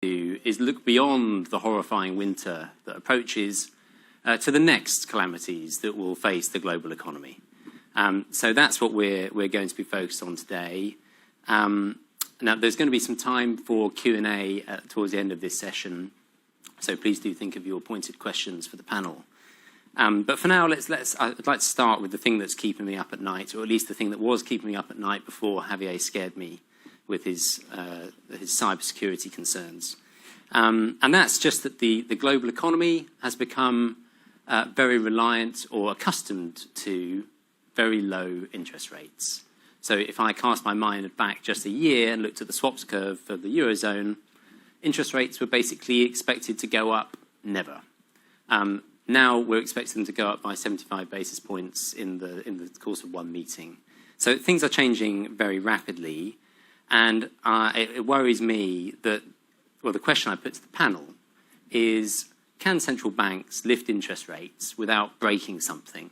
do is look beyond the horrifying winter that approaches to the next calamities that will face the global economy. So that's what we're going to be focused on today. Now, there's going to be some time for Q&A towards the end of this session, so please do think of your pointed questions for the panel. But for now, I'd like to start with the thing that's keeping me up at night, or at least the thing that was keeping me up at night before Javier scared me with his cybersecurity concerns. And that's just that the global economy has become very reliant or accustomed to very low interest rates. So if I cast my mind back just a year and looked at the swaps curve for the Eurozone, interest rates were basically expected to go up never. Now we're expecting them to go up by 75 basis points in the course of one meeting. So things are changing very rapidly, and it worries me that, well, the question I put to the panel is, can central banks lift interest rates without breaking something?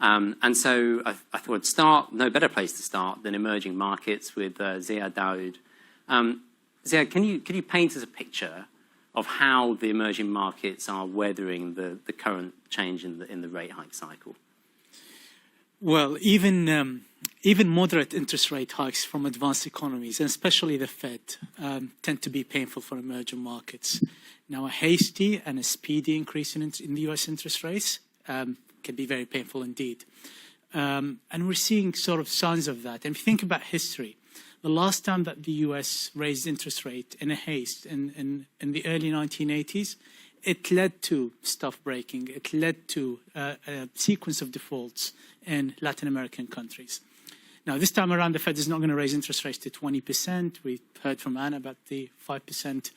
And so I thought I'd start, no better place to start than emerging markets with Ziad Daoud. Ziad, can you paint us a picture of how the emerging markets are weathering the current change in the rate hike cycle? Well, even moderate interest rate hikes from advanced economies, and especially the Fed, tend to be painful for emerging markets. Now, a hasty and a speedy increase in the U.S. interest rates can be very painful indeed. And we're seeing sort of signs of that. And if you think about history, the last time that the U.S. raised interest rate in a haste in the early 1980s, it led to stuff breaking. It led to a sequence of defaults in Latin American countries. Now, this time around, the Fed is not going to raise interest rates to 20%. We heard from Anna about the 5%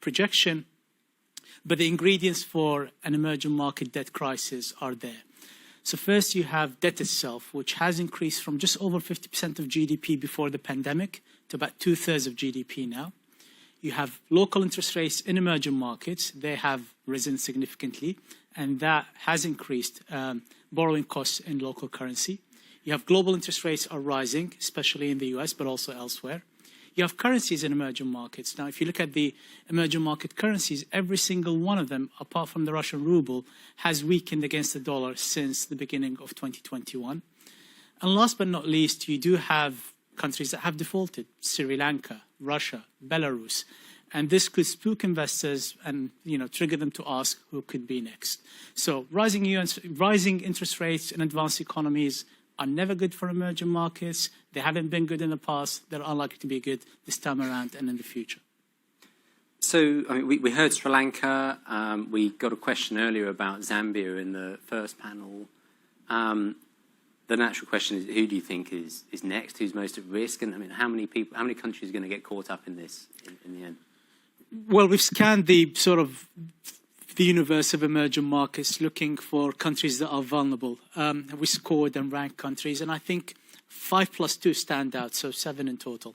projection. But the ingredients for an emerging market debt crisis are there. So first, you have debt itself, which has increased from just over 50% of GDP before the pandemic to about 2/3 of GDP now. You have local interest rates in emerging markets. They have risen significantly, and that has increased borrowing costs in local currency. You have global interest rates are rising, especially in the US, but also elsewhere. You have currencies in emerging markets. Now, if you look at the emerging market currencies, every single one of them, apart from the Russian ruble, has weakened against the dollar since the beginning of 2021. And last but not least, you do have countries that have defaulted: Sri Lanka, Russia, Belarus. And this could spook investors and, trigger them to ask who could be next. So rising interest rates in advanced economies are never good for emerging markets. They haven't been good in the past. They're unlikely to be good this time around and in the future. So, I mean, we heard Sri Lanka. We got a question earlier about Zambia in the first panel. The natural question is, who do you think is next? Who's most at risk? And I mean, how many countries are going to get caught up in this in the end? Well, we've scanned the universe of emerging markets looking for countries that are vulnerable. We scored and ranked countries, and I think 5 + 2 stand out, so 7 in total.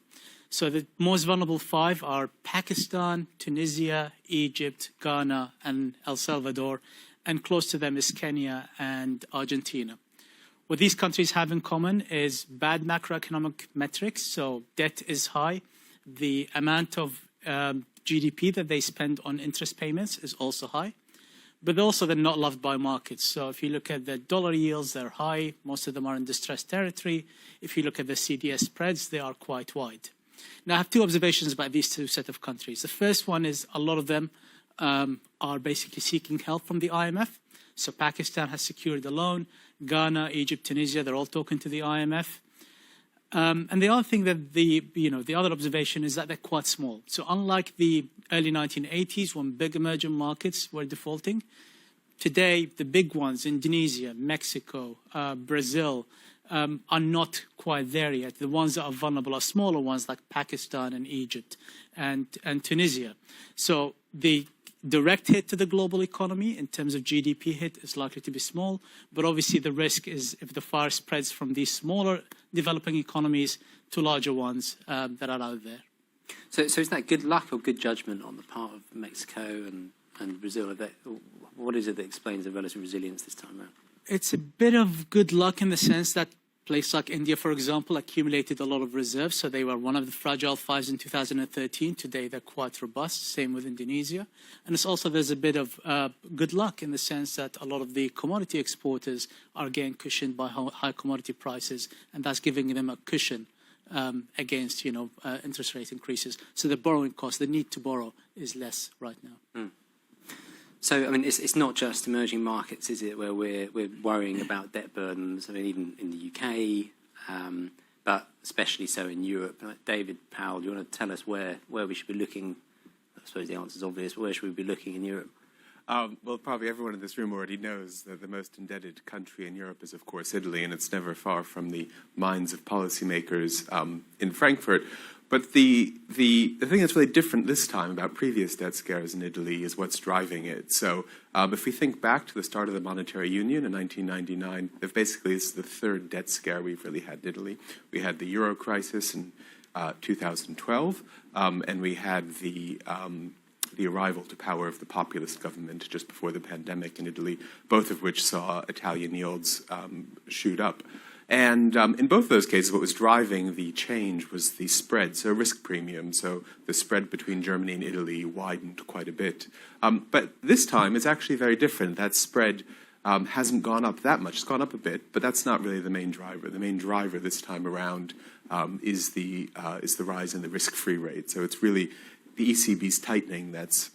So the most vulnerable 5 are Pakistan, Tunisia, Egypt, Ghana, and El Salvador, and close to them is Kenya and Argentina. What these countries have in common is bad macroeconomic metrics, so debt is high. The amount of GDP that they spend on interest payments is also high, but also they're not loved by markets. So if you look at the dollar yields, they're high. Most of them are in distressed territory. If you look at the CDS spreads, they are quite wide. Now, I have 2 observations about these 2 set of countries. The first one is a lot of them are basically seeking help from the IMF. So Pakistan has secured a loan. Ghana, Egypt, Tunisia, they're all talking to the IMF. And the other thing that the other observation is that they're quite small. So unlike the early 1980s when big emerging markets were defaulting, today the big ones, Indonesia, Mexico, Brazil, are not quite there yet. The ones that are vulnerable are smaller ones like Pakistan and Egypt and Tunisia. So the direct hit to the global economy in terms of GDP hit is likely to be small, but obviously the risk is if the fire spreads from these smaller developing economies to larger ones that are out there. So is that good luck or good judgment on the part of Mexico and Brazil? What is it that explains the relative resilience this time around? It's a bit of good luck in the sense that Place like India, for example, accumulated a lot of reserves, so they were one of the fragile fives in 2013. Today, they're quite robust. Same with Indonesia. And it's also, there's a bit of good luck in the sense that a lot of the commodity exporters are getting cushioned by high commodity prices, and that's giving them a cushion against, interest rate increases. So the borrowing cost, the need to borrow, is less right now. Mm. So, I mean, it's not just emerging markets, is it, where we're worrying about debt burdens? I mean, even in the UK, but especially so in Europe. David Powell, do you want to tell us where we should be looking? I suppose the answer is obvious, but where should we be looking in Europe? Well, probably everyone in this room already knows that the most indebted country in Europe is, of course, Italy, and it's never far from the minds of policymakers in Frankfurt. But the thing that's really different this time about previous debt scares in Italy is what's driving it. So if we think back to the start of the monetary union in 1999, basically this is the third debt scare we've really had in Italy. We had the euro crisis in 2012, and we had the arrival to power of the populist government just before the pandemic in Italy, both of which saw Italian yields shoot up. And in both of those cases, what was driving the change was the spread, so risk premium. So the spread between Germany and Italy widened quite a bit. But this time, it's actually very different. That spread hasn't gone up that much. It's gone up a bit, but that's not really the main driver. The main driver this time around is the rise in the risk-free rate. So it's really the ECB's tightening that's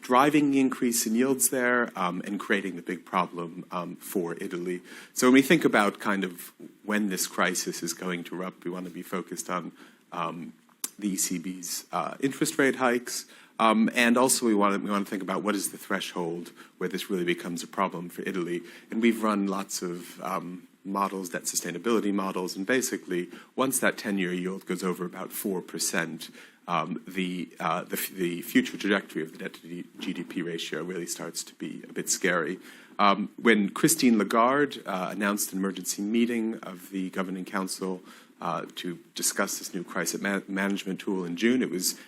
driving the increase in yields there and creating the big problem for Italy. So when we think about kind of when this crisis is going to erupt, we want to be focused on the ECB's interest rate hikes. And also we want to think about what is the threshold where this really becomes a problem for Italy. And we've run lots of models, debt sustainability models, and basically once that 10-year yield goes over about 4%, the future trajectory of the debt to GDP ratio really starts to be a bit scary. When Christine Lagarde announced an emergency meeting of the Governing Council to discuss this new crisis management tool in June,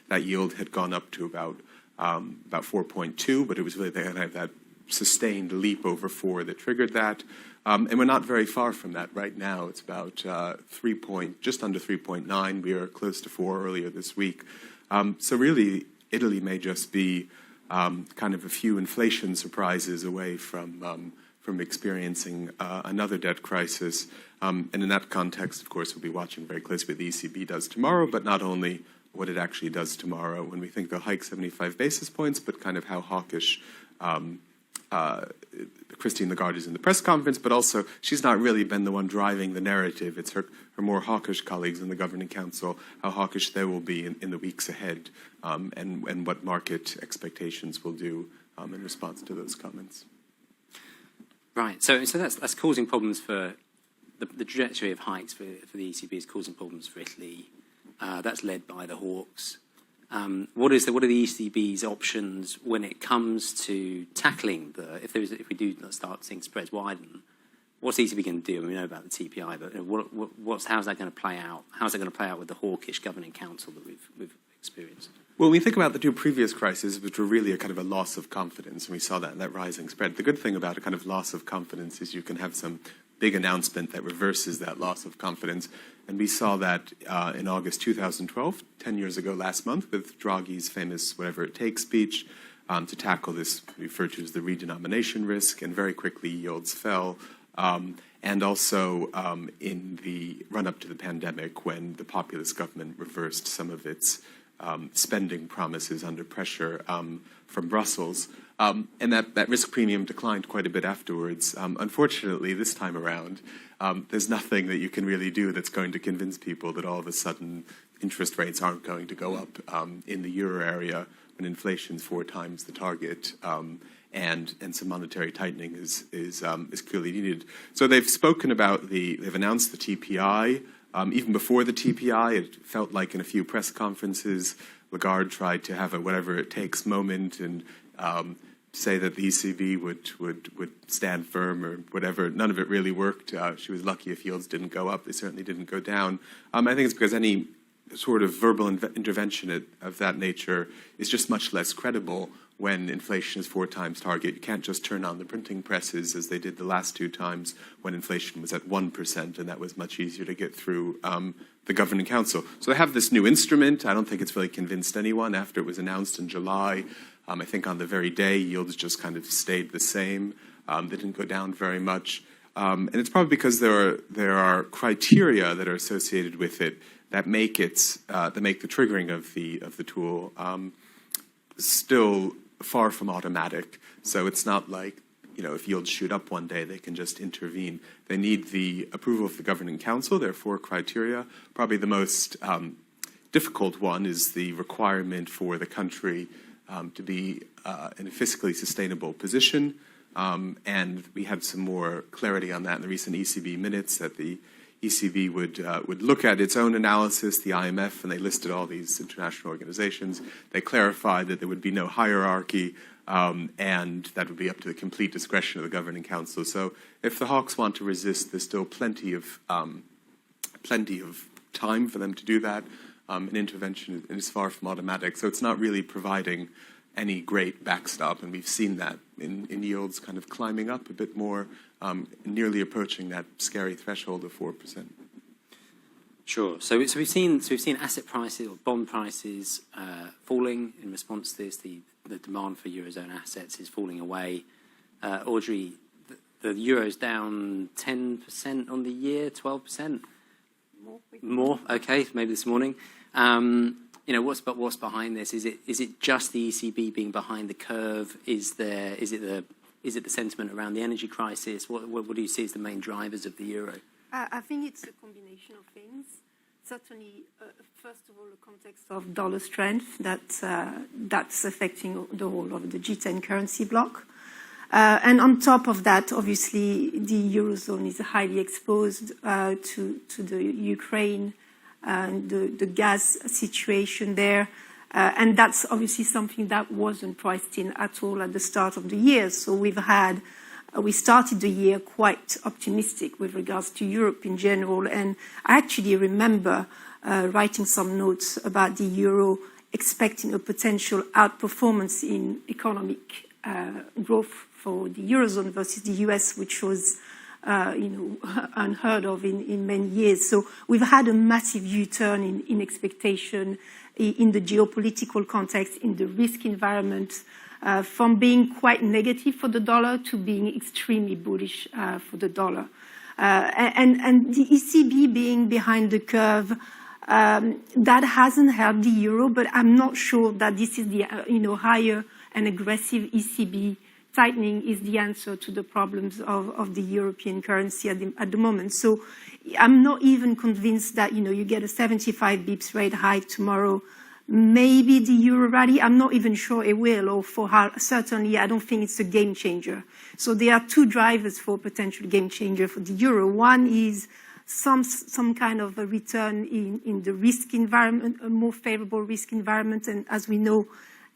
that yield had gone up to about 4.2, but it was really that sustained leap over 4 that triggered that. And we're not very far from that right now. It's about just under 3.9. We were close to 4 earlier this week. So really, Italy may just be kind of a few inflation surprises away from experiencing another debt crisis. And in that context, of course, we'll be watching very closely what the ECB does tomorrow, but not only what it actually does tomorrow when we think they'll hike 75 basis points, but kind of how hawkish Christine Lagarde is in the press conference, but also she's not really been the one driving the narrative. It's her more hawkish colleagues in the Governing Council, how hawkish they will be in the weeks ahead, and what market expectations will do in response to those comments. Right, so that's causing problems for the trajectory of hikes for the ECB is causing problems for Italy. That's led by the hawks. What are the ECB's options when it comes to tackling if we do start seeing spreads widen? What's the ECB going to do? I mean, we know about the TPI, but how's that going to play out? How's that going to play out with the hawkish Governing Council that we've experienced? Well, when we think about the 2 previous crises, which were really a kind of a loss of confidence, and we saw that in that rising spread. The good thing about a kind of loss of confidence is you can have some big announcement that reverses that loss of confidence. And we saw that in August 2012, 10 years ago last month, with Draghi's famous whatever it takes speech to tackle this referred to as the redenomination risk, and very quickly yields fell. And also in the run-up to the pandemic, when the populist government reversed some of its spending promises under pressure from Brussels. And that risk premium declined quite a bit afterwards. Unfortunately, this time around, there's nothing that you can really do that's going to convince people that all of a sudden interest rates aren't going to go up in the euro area when inflation's 4 times the target, and some monetary tightening is clearly needed. So they've spoken about they've announced the TPI. Even before the TPI, it felt like in a few press conferences, Lagarde tried to have a whatever it takes moment and say that the ECB would stand firm or whatever. None of it really worked. She was lucky if yields didn't go up. They certainly didn't go down. I think it's because any sort of verbal intervention of that nature is just much less credible when inflation is 4 times target. You can't just turn on the printing presses as they did the last 2 times when inflation was at 1%, and that was much easier to get through the Governing Council. So they have this new instrument. I don't think it's really convinced anyone after it was announced in July. I think on the very day, yields just kind of stayed the same. They didn't go down very much. And it's probably because there are criteria that are associated with it that make the triggering of the tool still far from automatic. So it's not like, if yields shoot up one day, they can just intervene. They need the approval of the Governing Council. There are 4 criteria. Probably the most difficult one is the requirement for the country to be in a fiscally sustainable position. And we had some more clarity on that in the recent ECB minutes, that the ECB would look at its own analysis, the IMF, and they listed all these international organizations. They clarified that there would be no hierarchy, and that would be up to the complete discretion of the Governing Council. So if the hawks want to resist, there's still plenty of time for them to do that. An intervention is far from automatic, so it's not really providing any great backstop, and we've seen that in yields kind of climbing up a bit more, nearly approaching that scary threshold of 4%. Sure. So we've seen asset prices or bond prices falling in response to this. The demand for eurozone assets is falling away. Audrey, the euro's down 10% on the year, 12%. More. Okay, maybe this morning. What's behind this? Is it just the ECB being behind the curve? Is it the sentiment around the energy crisis? What do you see as the main drivers of the euro? I think it's a combination of things. Certainly, first of all, the context of dollar strength that's affecting the whole of the G10 currency bloc. And on top of that, obviously, the eurozone is highly exposed to the Ukraine and the gas situation there. And that's obviously something that wasn't priced in at all at the start of the year. So we started the year quite optimistic with regards to Europe in general. And I actually remember writing some notes about the euro expecting a potential outperformance in economic growth for the eurozone versus the US, which was unheard of in many years. So we've had a massive U-turn in expectation in the geopolitical context, in the risk environment, from being quite negative for the dollar to being extremely bullish for the dollar. And the ECB being behind the curve, that hasn't helped the euro, but I'm not sure that this is the higher and aggressive ECB tightening is the answer to the problems of the European currency at the moment. So I'm not even convinced that, you get a 75 bips rate hike tomorrow. Maybe the euro rally, I'm not even sure it will, or certainly I don't think it's a game changer. So there are 2 drivers for potential game changer for the euro. One is some kind of a return in the risk environment, a more favorable risk environment. And as we know,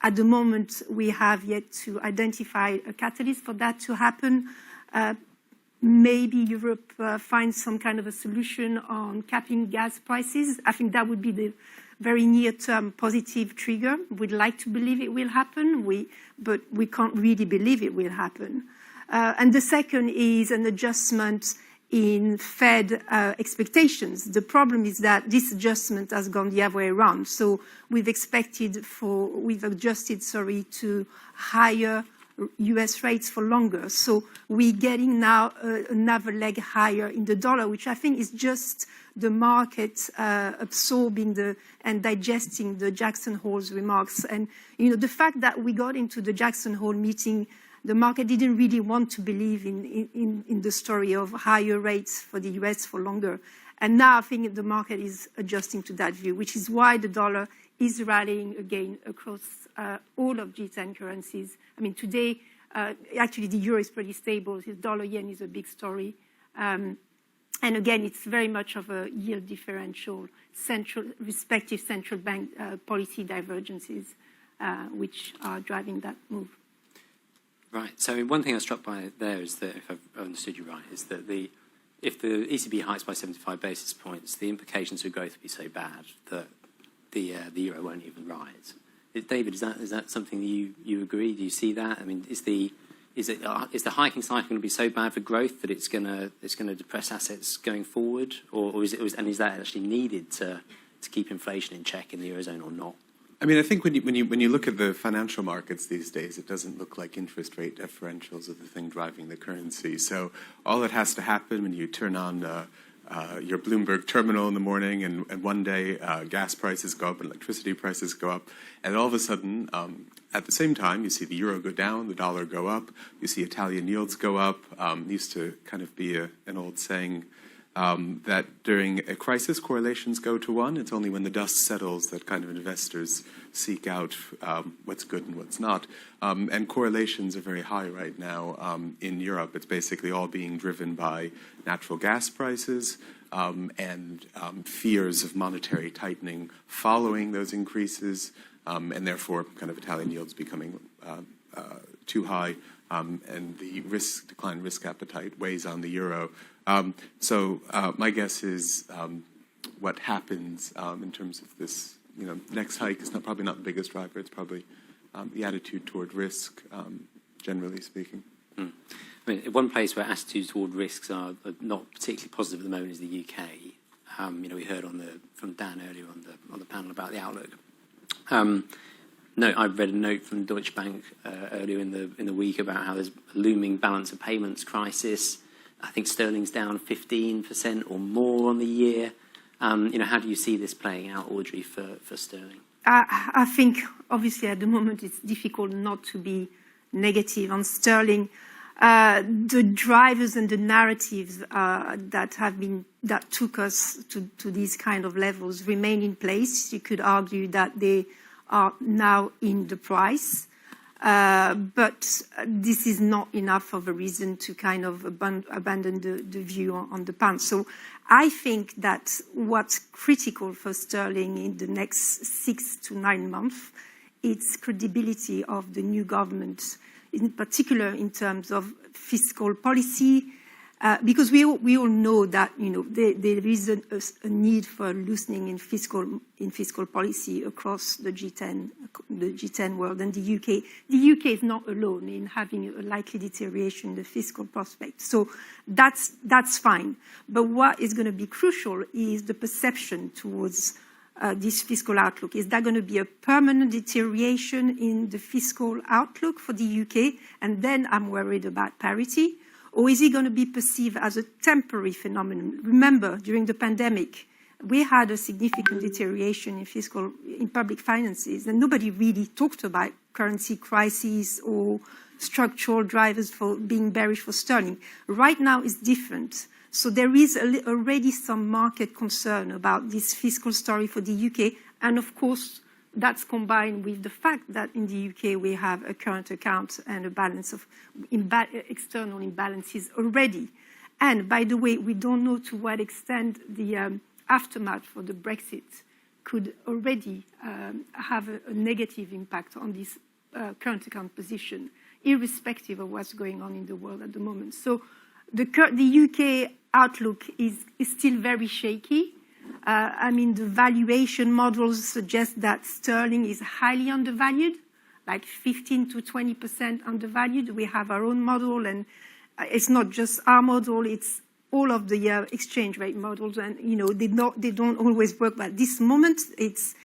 at the moment, we have yet to identify a catalyst for that to happen. Maybe Europe finds some kind of a solution on capping gas prices. I think that would be the very near-term positive trigger. We'd like to believe it will happen, but we can't really believe it will happen. And the second is an adjustment in Fed expectations. The problem is that this adjustment has gone the other way around. So we've adjusted to higher US rates for longer. So we're getting now another leg higher in the dollar, which I think is just the market absorbing and digesting the Jackson Hole's remarks. And, the fact that we got into the Jackson Hole meeting, the market didn't really want to believe in the story of higher rates for the US for longer. And now I think the market is adjusting to that view, which is why the dollar is rallying again across all of G10 currencies. I mean, today, actually, the euro is pretty stable. The dollar-yen is a big story. And again, it's very much of a yield differential, respective central bank policy divergences, which are driving that move. Right. So one thing I was struck by there is that, if I've understood you right, is that if the ECB hikes by 75 basis points, the implications for growth would be so bad that the euro won't even rise. David, is that something you agree? Do you see that? I mean, is the hiking cycle going to be so bad for growth that it's going to depress assets going forward, or is that actually needed to keep inflation in check in the eurozone or not? I mean, I think when you look at the financial markets these days, it doesn't look like interest rate differentials are the thing driving the currency. So all that has to happen when you turn on your Bloomberg terminal in the morning, and one day gas prices go up and electricity prices go up, and all of a sudden, at the same time, you see the euro go down, the dollar go up, you see Italian yields go up. Used to kind of be an old saying that during a crisis, correlations go to 1. It's only when the dust settles that kind of investors seek out what's good and what's not. And correlations are very high right now in Europe. It's basically all being driven by natural gas prices and fears of monetary tightening following those increases, and therefore kind of Italian yields becoming too high, and the decline risk appetite weighs on the euro. So my guess is what happens in terms of this, next hike is probably not the biggest driver. It's probably the attitude toward risk, generally speaking. I mean, one place where attitudes toward risks are not particularly positive at the moment is the UK. We heard from Dan earlier on the panel about the outlook. No, I read a note from Deutsche Bank earlier in the week about how there's a looming balance of payments crisis. I think sterling's down 15% or more on the year. How do you see this playing out, Audrey, for sterling? I think, obviously, at the moment, it's difficult not to be negative on sterling. The drivers and the narratives that took us to these kind of levels remain in place. You could argue that they are now in the price. But this is not enough of a reason to kind of abandon the view on the pound. So I think that what's critical for sterling in the next 6 to 9 months is credibility of the new government, in particular in terms of fiscal policy, because we all know that there is a need for loosening in fiscal policy across the G10 world and the UK. The UK is not alone in having a likely deterioration in the fiscal prospect, so that's fine. But what is going to be crucial is the perception towards this fiscal outlook. Is that going to be a permanent deterioration in the fiscal outlook for the UK? And then I'm worried about parity. Or is it going to be perceived as a temporary phenomenon? Remember, during the pandemic, we had a significant deterioration in public finances, and nobody really talked about currency crises or structural drivers for being bearish for sterling. Right now, it's different. So there is already some market concern about this fiscal story for the UK, and of course, that's combined with the fact that in the UK we have a current account and a balance of external imbalances already. And by the way, we don't know to what extent the aftermath for the Brexit could already have a negative impact on this current account position, irrespective of what's going on in the world at the moment. So the UK outlook is still very shaky. The valuation models suggest that sterling is highly undervalued, like 15 to 20% undervalued. We have our own model, and it's not just our model, it's all of the exchange rate models, and they don't always work. But at this moment, it's